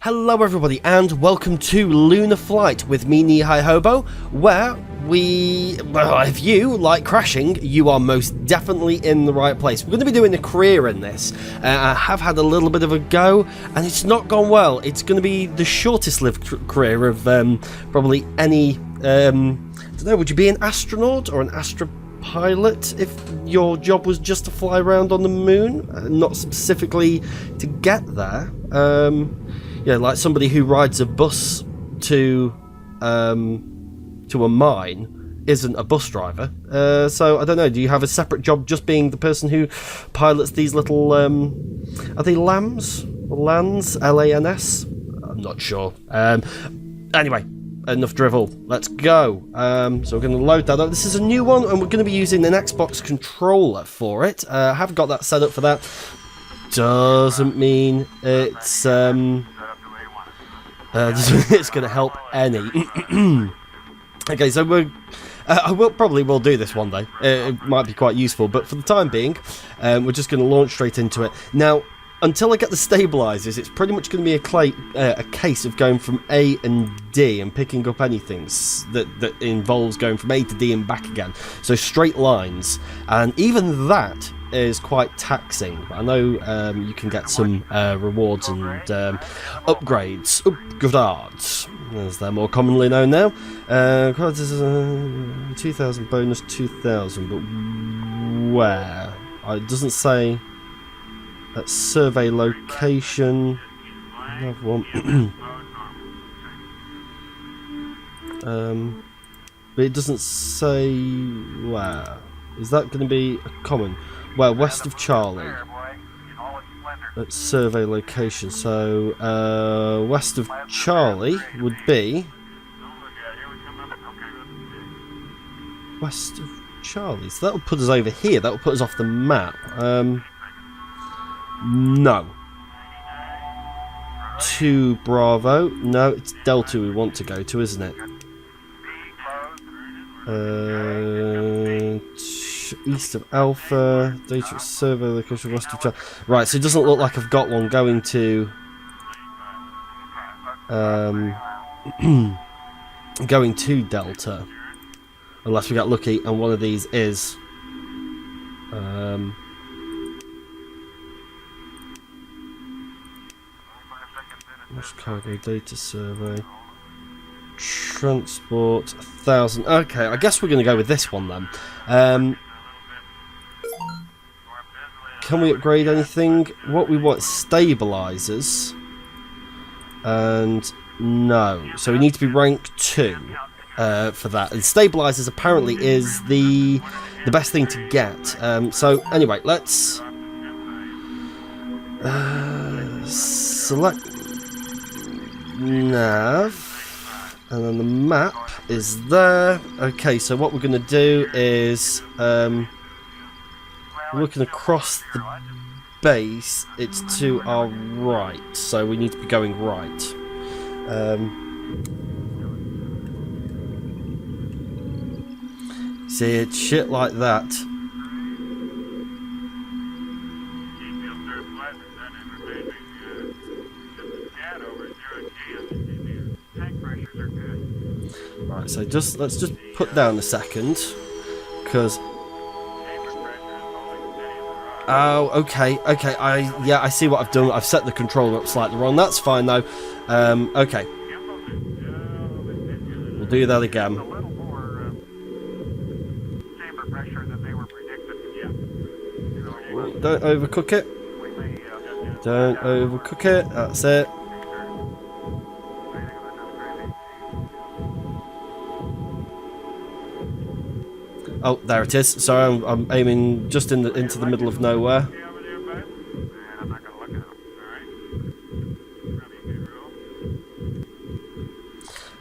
Hello everybody and welcome to Lunar Flight with me, Knee-High Hobo, where if you like crashing, you are most definitely in the right place. We're going to be doing a career in this. I have had a little bit of a go and it's not gone well. It's going to be the shortest lived career of probably any, I don't know, would you be an astronaut or an astropilot if your job was just to fly around on the moon, not specifically to get there? Yeah, like somebody who rides a bus to a mine isn't a bus driver. So I don't know. Do you have a separate job just being the person who pilots these little? Are they lambs? Lans? LANS? I'm not sure. Anyway, enough drivel. Let's go. So we're going to load that up. This is a new one, and we're going to be using an Xbox controller for it. I haven't got that set up for that. Doesn't mean it's it's going to help any. Okay, so I will do this one day. It might be quite useful, but for the time being, we're just going to launch straight into it. Now, until I get the stabilizers, it's pretty much going to be a case of going from A and D and picking up anything that involves going from A to D and back again. So straight lines, and even that is quite taxing. I know you can get some rewards and upgrades, as they're more commonly known now. 2,000 bonus, 2,000, but where? It doesn't say. At survey location. Another one. But it doesn't say where. Is that going to be a common? Well, west of Charlie. At survey location. So, west of Charlie would be. West of Charlie. So that will put us over here. That will put us off the map. No. 2 Bravo. No, it's Delta we want to go to, isn't it? East of Alpha. Data survey location west of Charlie. Right, so it doesn't look like I've got one going to going to Delta, unless we get lucky and one of these is cargo data survey transport 1,000. Okay, I guess we're going to go with this one then. Can we upgrade anything? What we want is stabilizers, and no, so we need to be rank 2 for that. And stabilizers apparently is the best thing to get. So anyway, let's select nav, and then the map is there. Okay, so what we're going to do is looking across the base, it's to our right, so we need to be going right. See, it's shit like that. Right, so let's just put down a second, because okay, I see what I've done. I've set the controller up slightly wrong. That's fine though. Okay, we'll do that again. Don't overcook it. Don't overcook it. That's it. Oh, there it is. Sorry, I'm aiming just into the middle of nowhere.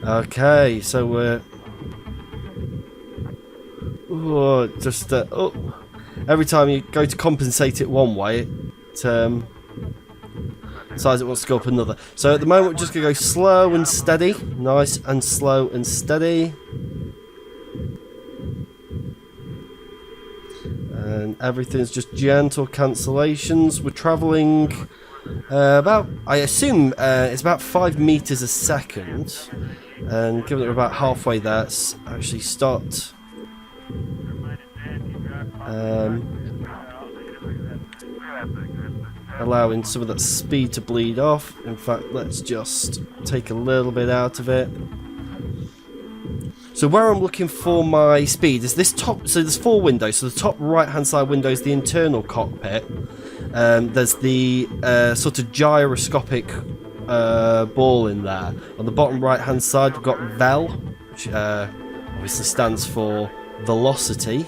Okay, so we're every time you go to compensate it one way, it decides it wants to go up another. So at the moment, we're just gonna go slow and steady, nice and slow and steady. And everything's just gentle cancellations. We're travelling I assume it's about 5 meters a second, and given that we're about halfway there, let's actually start allowing some of that speed to bleed off. In fact, let's just take a little bit out of it. So where I'm looking for my speed is this top, so there's 4 windows, so the top right hand side window is the internal cockpit. There's the sort of gyroscopic ball in there. On the bottom right hand side we've got VEL, which obviously stands for velocity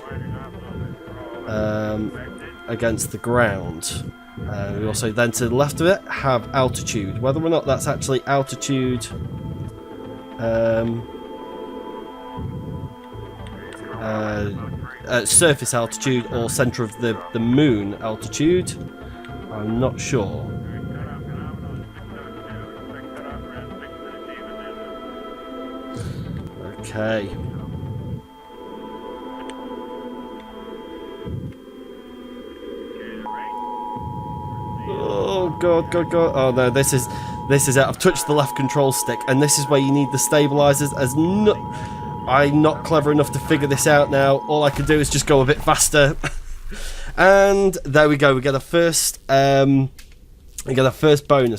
against the ground. We also then to the left of it have altitude. Whether or not that's actually altitude surface altitude or center of the moon altitude, I'm not sure. Okay. Oh god, god, god. Oh no, this is it. I've touched the left control stick, and this is where you need the stabilizers. I'm not clever enough to figure this out now. All I can do is just go a bit faster. And there we go. We get a first bonus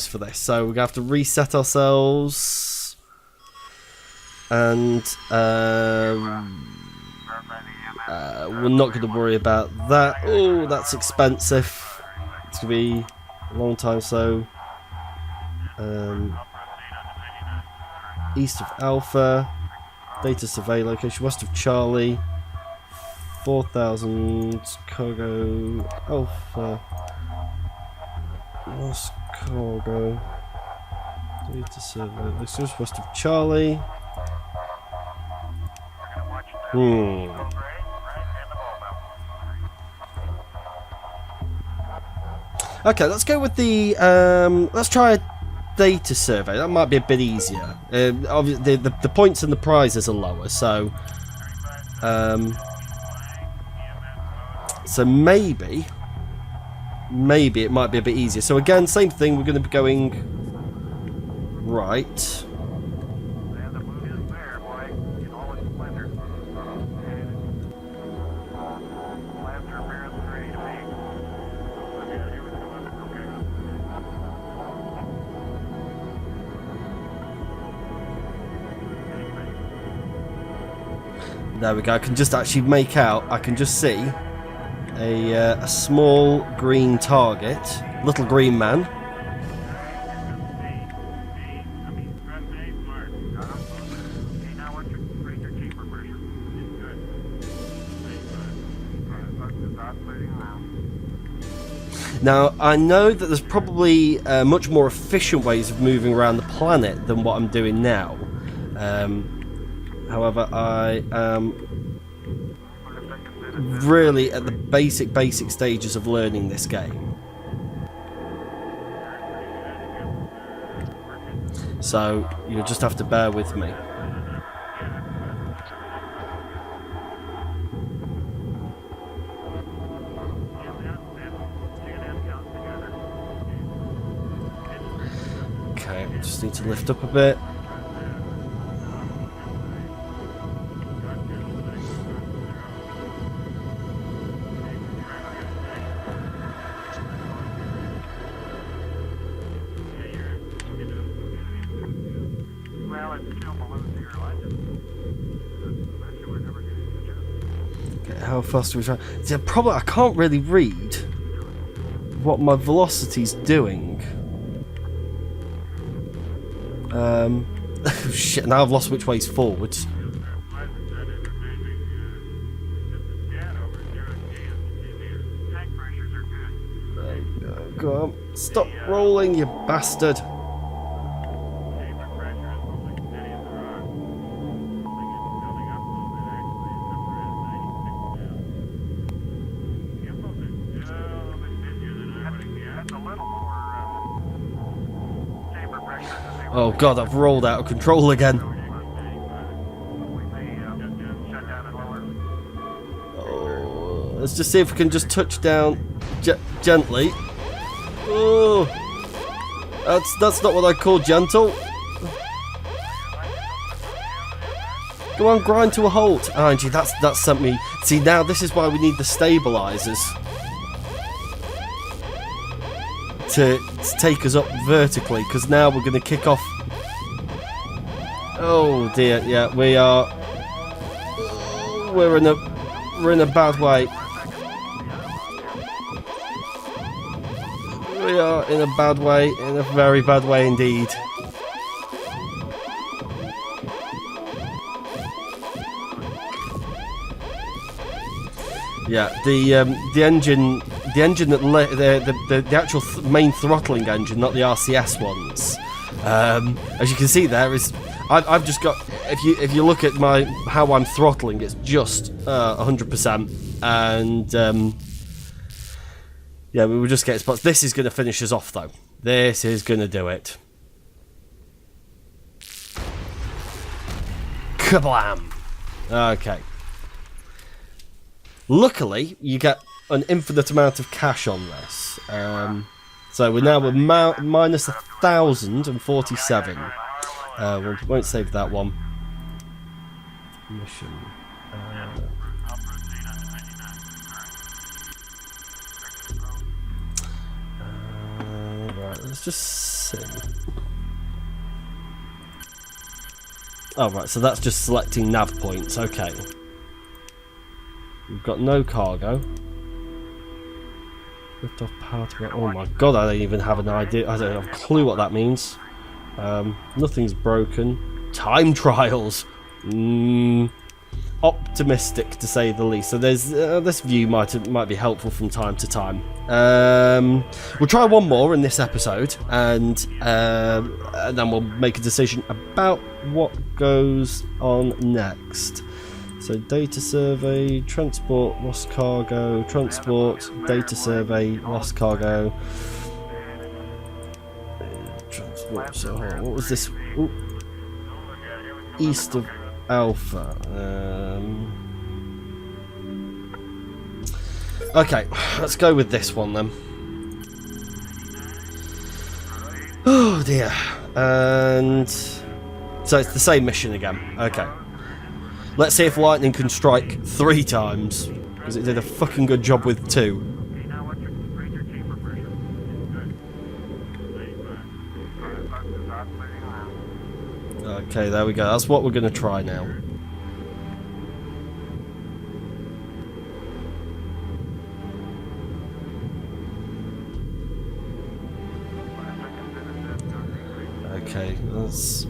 for this. So we're gonna have to reset ourselves. And we're not going to worry about that. Oh, that's expensive. It's going to be a long time. So east of Alpha. Data survey location west of Charlie. 4,000 cargo Alpha. Lost cargo. Data survey. This is west of Charlie. Okay, let's go with the. Let's try a data survey. That might be a bit easier. Obviously, the points and the prizes are lower, so. So maybe it might be a bit easier. So again, same thing. We're going to be going right. There we go. I can just actually make out. I can just see a small green target, little green man. Now I know that there's probably much more efficient ways of moving around the planet than what I'm doing now. However, I am really at the basic stages of learning this game. So you'll just have to bear with me. Okay, just need to lift up a bit. How fast are we trying? Yeah, probably I can't really read what my velocity's doing. Oh shit! Now I've lost which way's forwards. Go on, stop rolling, you bastard! Oh god, I've rolled out of control again. Oh, let's just see if we can just touch down gently. Oh, That's not what I call gentle. Go on, grind to a halt. Oh, Angie, that's sent me... See, now this is why we need the stabilisers. To take us up vertically, because now we're going to kick off... Oh dear, yeah, we are... We're in a bad way. We are in a bad way, in a very bad way indeed. Yeah, the engine that the actual main throttling engine, not the RCS ones. As you can see, there is. I've just got. If you look at how I'm throttling, it's just 100%, and yeah, we will just get spots. This is going to finish us off, though. This is going to do it. Kablam! Okay. Luckily, you get an infinite amount of cash on this. So we're now at minus 1,047. We won't save that one. Mission. Right, let's just see. Oh, right, so that's just selecting nav points. Okay. We've got no cargo. Lift off power to... Oh my god, I don't even have an idea. I don't have a clue what that means. Nothing's broken. Time trials. Optimistic, to say the least. So there's this view might be helpful from time to time. We'll try one more in this episode, and then we'll make a decision about what goes on next. So data survey, transport, lost cargo, transport, data survey, lost cargo. Transport, so what was this? Ooh. East of Alpha. Okay, let's go with this one then. Oh dear. And so it's the same mission again. Okay. Let's see if lightning can strike 3 times, because it did a fucking good job with 2. Okay, there we go. That's what we're going to try now. Okay, that's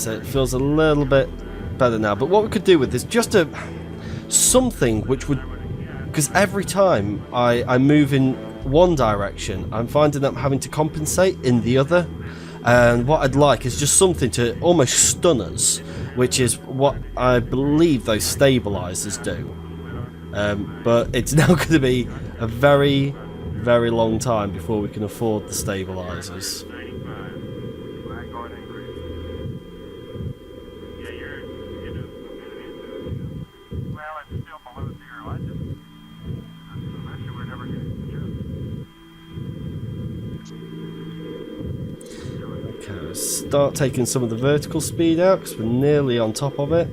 it. Feels a little bit better now. But what we could do with this, just something which would, because every time I move in one direction, I'm finding I'm having to compensate in the other. And what I'd like is just something to almost stun us, which is what I believe those stabilizers do. But it's now going to be a very, very long time before we can afford the stabilizers. Okay, start taking some of the vertical speed out because we're nearly on top of it.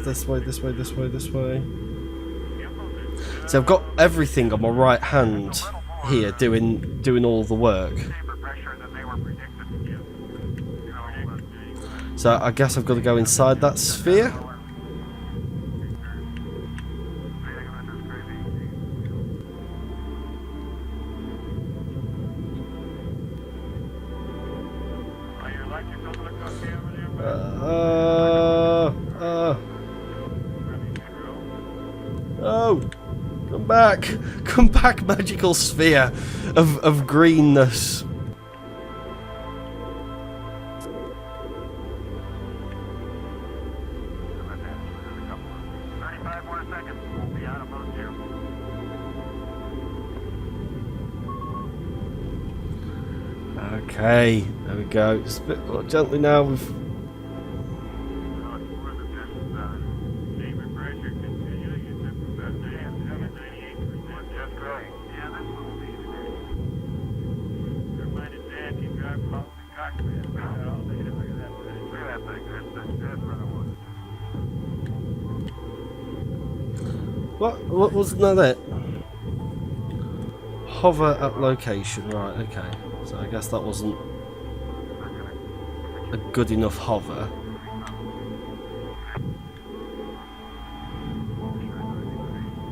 This way, this way, this way, this way. So I've got everything on my right hand here doing all the work. So I guess I've got to go inside that sphere. Oh, come back, magical sphere of greenness. Okay, there we go. Just a bit more gently now. We've... What wasn't that? Hover at location, right? Okay, so I guess that wasn't a good enough hover.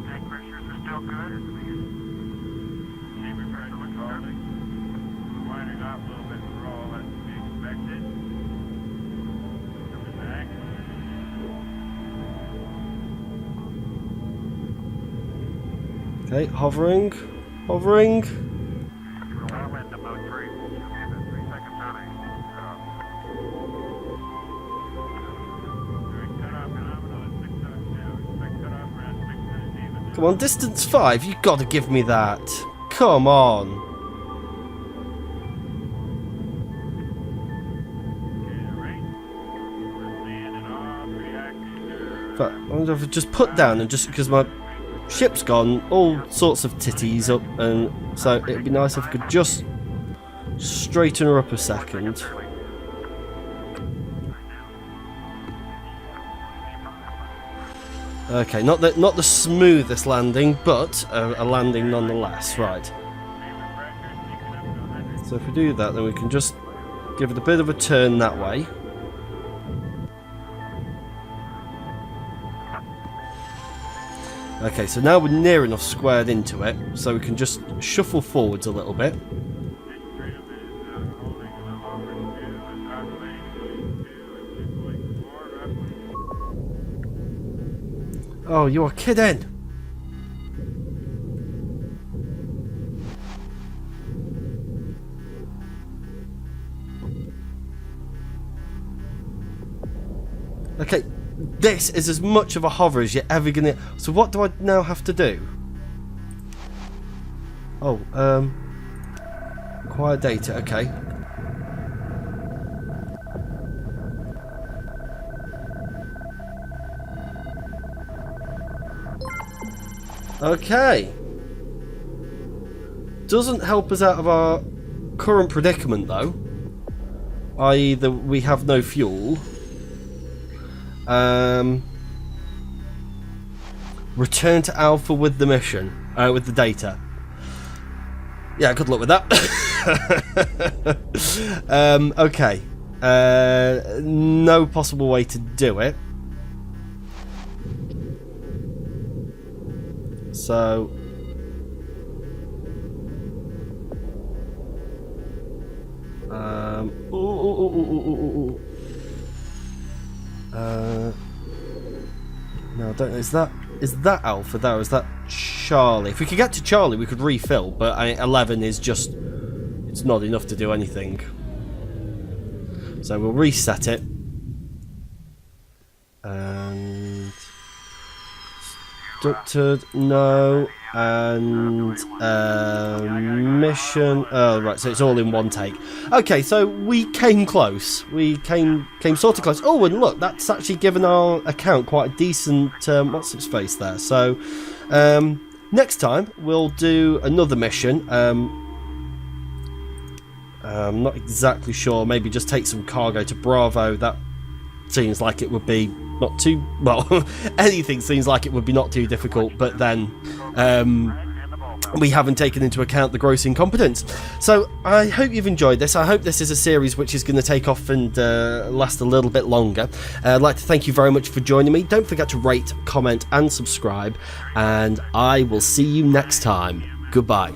Tank pressures are still good. Chamber pressure looks healthy. Winding off a little bit for all that to be expected. Coming back. Okay, hovering, hovering. Well, wind about 3. Should be about 3 seconds early. During cutoff phenomenal at 6 knots now. Expect cutoff around 6 minutes even. Come on, distance 5. You got to give me that. Come on. Okay, right. We're landing off reactor. But I wonder if I just put down and just because my ship's gone, all sorts of titties up, and so it'd be nice if I could just straighten her up a second. Okay, not the smoothest landing, but a landing nonetheless. Right. So if we do that, then we can just give it a bit of a turn that way. Okay, so now we're near enough squared into it, so we can just shuffle forwards a little bit. Oh, you're kidding! Okay, this is as much of a hover as you're ever gonna... So what do I now have to do? Oh, acquire data, okay. Okay. Doesn't help us out of our current predicament though. I.e. that we have no fuel. Return to Alpha with the mission, with the data. Yeah, good luck with that. Okay. No possible way to do it. So... no, I don't know. Is that Alpha there, or is that Charlie? If we could get to Charlie, we could refill, but 11 is just... It's not enough to do anything. So we'll reset it. And... Ducted, no. And... mission... Oh, right, so it's all in one take. Okay, so we came close. We came sort of close. Oh, and look, that's actually given our account quite a decent... what's its face there? So, next time, we'll do another mission. I'm not exactly sure. Maybe just take some cargo to Bravo. That seems like it would be not too... Well, anything seems like it would be not too difficult, but then... we haven't taken into account the gross incompetence. So I hope you've enjoyed this. I hope this is a series which is going to take off and last a little bit longer. I'd like to thank you very much for joining me. Don't forget to rate, comment and subscribe, and I will see you next time. Goodbye.